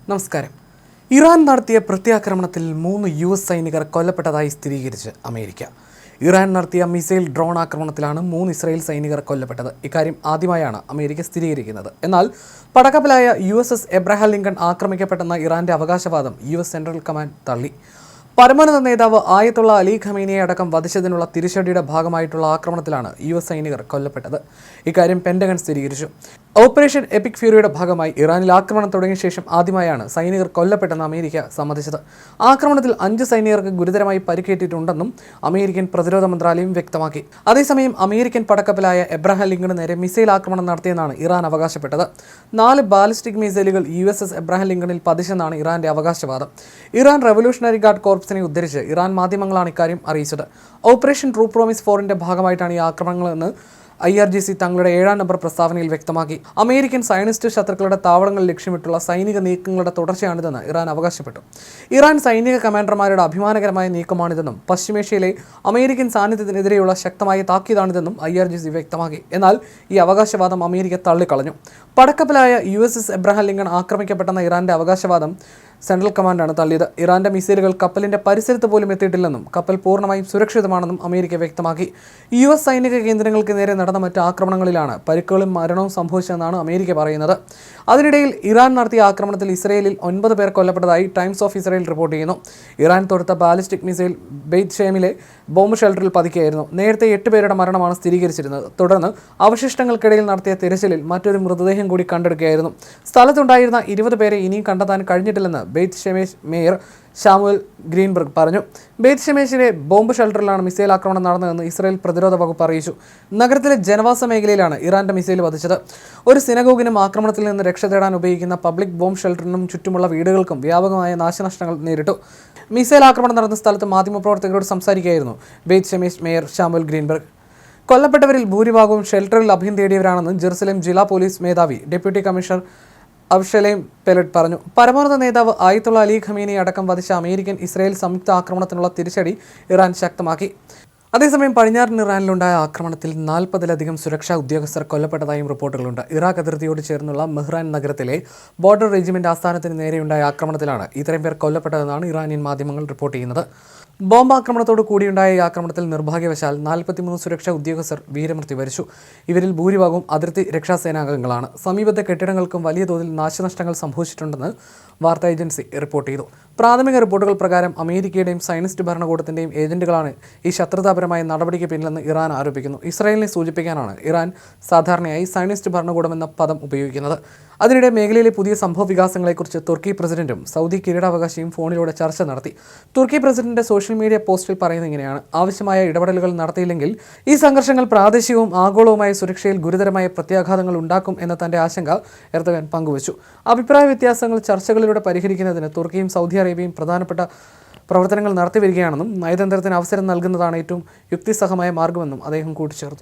നമസ്കാരം. ഇറാൻ നടത്തിയ പ്രത്യാക്രമണത്തിൽ 3 US സൈനികർ കൊല്ലപ്പെട്ടതായി സ്ഥിരീകരിച്ച് അമേരിക്ക. ഇറാൻ നടത്തിയ മിസൈൽ ഡ്രോൺ ആക്രമണത്തിലാണ് 3 ഇസ്രായേൽ സൈനികർ കൊല്ലപ്പെട്ടത്. ഇക്കാര്യം ആദ്യമായാണ് അമേരിക്ക സ്ഥിരീകരിക്കുന്നത്. എന്നാൽ പടക്കപ്പലായ USS എബ്രഹാം ലിങ്കൺ ആക്രമിക്കപ്പെട്ടെന്ന ഇറാന്റെ അവകാശവാദം US സെൻട്രൽ കമാൻഡ് തള്ളി. പരമോന്നത നേതാവ് ആയത്തുള്ള അലി ഖമീനിയെ അടക്കം വധിച്ചതിനുള്ള തിരിച്ചടിയുടെ ഭാഗമായിട്ടുള്ള ആക്രമണത്തിലാണ് US സൈനികർ കൊല്ലപ്പെട്ടത്. ഇക്കാര്യം പെന്റഗൺ സ്ഥിരീകരിച്ചു. ഓപ്പറേഷൻ എപ്പിക് ഫ്യൂറിയുടെ ഭാഗമായി ഇറാനിൽ ആക്രമണം തുടങ്ങിയ ശേഷം ആദ്യമായാണ് സൈനികർ കൊല്ലപ്പെട്ടെന്ന് അമേരിക്ക സമ്മതിച്ചത്. ആക്രമണത്തിൽ 5 സൈനികർക്ക് ഗുരുതരമായി പരിക്കേറ്റിട്ടുണ്ടെന്നും അമേരിക്കൻ പ്രതിരോധ മന്ത്രാലയം വ്യക്തമാക്കി. അതേസമയം അമേരിക്കൻ പടക്കപ്പലായ എബ്രഹാം ലിങ്കണിന് നേരെ മിസൈൽ ആക്രമണം നടത്തിയെന്നാണ് ഇറാൻ അവകാശപ്പെട്ടത്. 4 ബാലിസ്റ്റിക് മിസൈലുകൾ USS എബ്രഹാം ലിങ്കണിൽ പതിച്ചെന്നാണ് ഇറാന്റെ അവകാശവാദം. ഇറാൻ റവല്യൂഷണറി ഗാർഡ് കോർപ്സിനെ ഉദ്ധരിച്ച് ഇറാൻ മാധ്യമങ്ങളാണ് ഇക്കാര്യം അറിയിച്ചത്. ഓപ്പറേഷൻ ട്രൂ പ്രോമിസ് 4ന്റെ ഭാഗമായിട്ടാണ് ഈ ആക്രമണങ്ങളെന്ന് IRGC തങ്ങളുടെ 7ാം നമ്പർ പ്രസ്താവനയിൽ വ്യക്തമാക്കി. അമേരിക്കൻ സയനിസ്റ്റ് ശത്രുക്കളുടെ താവളങ്ങൾ ലക്ഷ്യമിട്ടുള്ള സൈനിക നീക്കങ്ങളുടെ തുടർച്ചയാണിതെന്ന് ഇറാൻ അവകാശപ്പെട്ടു. ഇറാൻ സൈനിക കമാൻഡർമാരുടെ അഭിമാനകരമായ നീക്കമാണിതെന്നും പശ്ചിമേഷ്യയിലെ അമേരിക്കൻ സാന്നിധ്യത്തിനെതിരെയുള്ള ശക്തമായ താക്കീതാണിതെന്നും IRGC വ്യക്തമാക്കി. എന്നാൽ ഈ അവകാശവാദം അമേരിക്ക തള്ളിക്കളഞ്ഞു. പടക്കപ്പലായ USS എബ്രഹാം ലിങ്കൺ ആക്രമിക്കപ്പെട്ടെന്ന ഇറാന്റെ അവകാശവാദം സെൻട്രൽ കമാൻഡാണ് തള്ളിയത്. ഇറാന്റെ മിസൈലുകൾ കപ്പലിന്റെ പരിസരത്ത് പോലും എത്തിയിട്ടില്ലെന്നും കപ്പൽ പൂർണ്ണമായും സുരക്ഷിതമാണെന്നും അമേരിക്ക വ്യക്തമാക്കി. US സൈനിക കേന്ദ്രങ്ങൾക്ക് നേരെ നടന്ന മറ്റ് ആക്രമണങ്ങളിലാണ് പരിക്കുകളും മരണവും സംഭവിച്ചതെന്നാണ് അമേരിക്ക പറയുന്നത്. അതിനിടയിൽ ഇറാൻ നടത്തിയ ആക്രമണത്തിൽ ഇസ്രയേലിൽ 9 പേർ കൊല്ലപ്പെട്ടതായി ടൈംസ് ഓഫ് ഇസ്രയേൽ റിപ്പോർട്ട് ചെയ്യുന്നു. ഇറാൻ തൊടുത്ത ബാലിസ്റ്റിക് മിസൈൽ ബെയ്ത് ഷേമിലെ ബോംബ് ഷെൽട്ടറിൽ പതിക്കുകയായിരുന്നു. നേരത്തെ 8 പേരുടെ മരണമാണ് സ്ഥിരീകരിച്ചിരുന്നത്. തുടർന്ന് അവശിഷ്ടങ്ങൾക്കിടയിൽ നടത്തിയ തിരച്ചിലിൽ മറ്റൊരു മൃതദേഹം കൂടി കണ്ടെടുക്കുകയായിരുന്നു. സ്ഥലത്തുണ്ടായിരുന്ന 20 പേരെ ഇനിയും കണ്ടെത്താൻ കഴിഞ്ഞിട്ടില്ലെന്ന് ബെയ്ത് ഷെമേഷ് മേയർ ഷാമുവൽ ഗ്രീൻബർഗ് പറഞ്ഞു. ബെയ്ത് ഷെമേഷിലെ ബോംബ് ഷെൽട്ടറിലാണ് മിസൈൽ ആക്രമണം നടന്നതെന്ന് ഇസ്രായേൽ പ്രതിരോധ വകുപ്പ് അറിയിച്ചു. നഗരത്തിലെ ജനവാസ മേഖലയിലാണ് ഇറാന്റെ മിസൈൽ പതിച്ചത്. ഒരു സിനഗോഗിനും ആക്രമണത്തിൽ നിന്ന് രക്ഷ തേടാൻ ഉപയോഗിക്കുന്ന പബ്ലിക് ബോംബ് ഷെൽട്ടറിനും ചുറ്റുമുള്ള വീടുകൾക്കും വ്യാപകമായ നാശനഷ്ടങ്ങൾ നേരിട്ടു. മിസൈൽ ആക്രമണം നടന്ന സ്ഥലത്ത് മാധ്യമപ്രവർത്തകരോട് സംസാരിക്കുകയായിരുന്നു ബെയ്ത് ഷെമേഷ് മേയർ ഷാമുവൽ ഗ്രീൻബർഗ്. കൊല്ലപ്പെട്ടവരിൽ ഭൂരിഭാഗവും ഷെൽട്ടറിൽ അഭയം തേടിയവരാണെന്ന് ജെറുസലേം ജില്ലാ പോലീസ് മേധാവി ഡെപ്യൂട്ടി കമ്മീഷണർ അബ്ഷലേം പെലറ്റ് പറഞ്ഞു. പരമോന്നത നേതാവ് ആയത്തുള്ള അലി ഖമീനിയെ അടക്കം വധിച്ച അമേരിക്കൻ ഇസ്രായേൽ സംയുക്ത ആക്രമണത്തിനുള്ള തിരിച്ചടി ഇറാൻ ശക്തമാക്കി. അതേസമയം പടിഞ്ഞാറൻ ഇറാനിലുണ്ടായ ആക്രമണത്തിൽ 40-ലധികം സുരക്ഷാ ഉദ്യോഗസ്ഥർ കൊല്ലപ്പെട്ടതായും റിപ്പോർട്ടുകളുണ്ട്. ഇറാഖ് അതിർത്തിയോട് ചേർന്നുള്ള മെഹ്റാൻ നഗരത്തിലെ ബോർഡർ റെജിമെന്റ് ആസ്ഥാനത്തിന് നേരെയുണ്ടായ ആക്രമണത്തിലാണ് ഇത്രയും പേർ കൊല്ലപ്പെട്ടതെന്നാണ് ഇറാനിയൻ മാധ്യമങ്ങൾ റിപ്പോർട്ട് ചെയ്യുന്നത്. ബോംബാക്രമണത്തോട് കൂടിയുണ്ടായ ഈ ആക്രമണത്തിൽ നിർഭാഗ്യവശാൽ 43 സുരക്ഷാ ഉദ്യോഗസ്ഥർ വീരമൃത്യു വരിച്ചു. ഇവരിൽ ഭൂരിഭാഗവും അതിർത്തി രക്ഷാസേനാംഗങ്ങളാണ്. സമീപത്തെ കെട്ടിടങ്ങൾക്കും വലിയ തോതിൽ നാശനഷ്ടങ്ങൾ സംഭവിച്ചിട്ടുണ്ടെന്ന് വാർത്താ ഏജൻസി റിപ്പോർട്ട് ചെയ്തു. പ്രാഥമിക റിപ്പോർട്ടുകൾ പ്രകാരം അമേരിക്കയുടെയും സയനിസ്റ്റ് ഭരണകൂടത്തിൻ്റെയും ഏജന്റുകളാണ് ഈ ശത്രുതാപരമായ നടപടിക്ക് പിന്നിലെന്ന് ഇറാൻ ആരോപിക്കുന്നു. ഇസ്രായേലിനെ സൂചിപ്പിക്കാനാണ് ഇറാൻ സാധാരണയായി സയനിസ്റ്റ് ഭരണകൂടം എന്ന പദം ഉപയോഗിക്കുന്നത്. അതിനിടെ മേഖലയിലെ പുതിയ സംഭവ വികാസങ്ങളെക്കുറിച്ച് തുർക്കി പ്രസിഡന്റും സൗദി കിരീടാവകാശിയും ഫോണിലൂടെ ചർച്ച നടത്തി. തുർക്കി പ്രസിഡന്റ് സോഷ്യൽ മീഡിയ പോസ്റ്റിൽ പറയുന്നത് ഇങ്ങനെയാണ്: ആവശ്യമായ ഇടപെടലുകൾ നടത്തിയില്ലെങ്കിൽ ഈ സംഘർഷങ്ങൾ പ്രാദേശികവും ആഗോളവുമായ സുരക്ഷയിൽ ഗുരുതരമായ പ്രത്യാഘാതങ്ങൾ ഉണ്ടാക്കും എന്ന തന്റെ ആശങ്ക എർദോഗൻ പങ്കുവച്ചു. അഭിപ്രായ വ്യത്യാസങ്ങൾ ചർച്ചകളിലൂടെ പരിഹരിക്കുന്നതിന് തുർക്കിയും സൗദി അറേബ്യയും പ്രധാനപ്പെട്ട പ്രവർത്തനങ്ങൾ നടത്തിവരികയാണെന്നും നയതന്ത്രത്തിന് അവസരം നൽകുന്നതാണ് ഏറ്റവും യുക്തിസഹമായ മാർഗമെന്നും അദ്ദേഹം കൂട്ടിച്ചേർത്തു.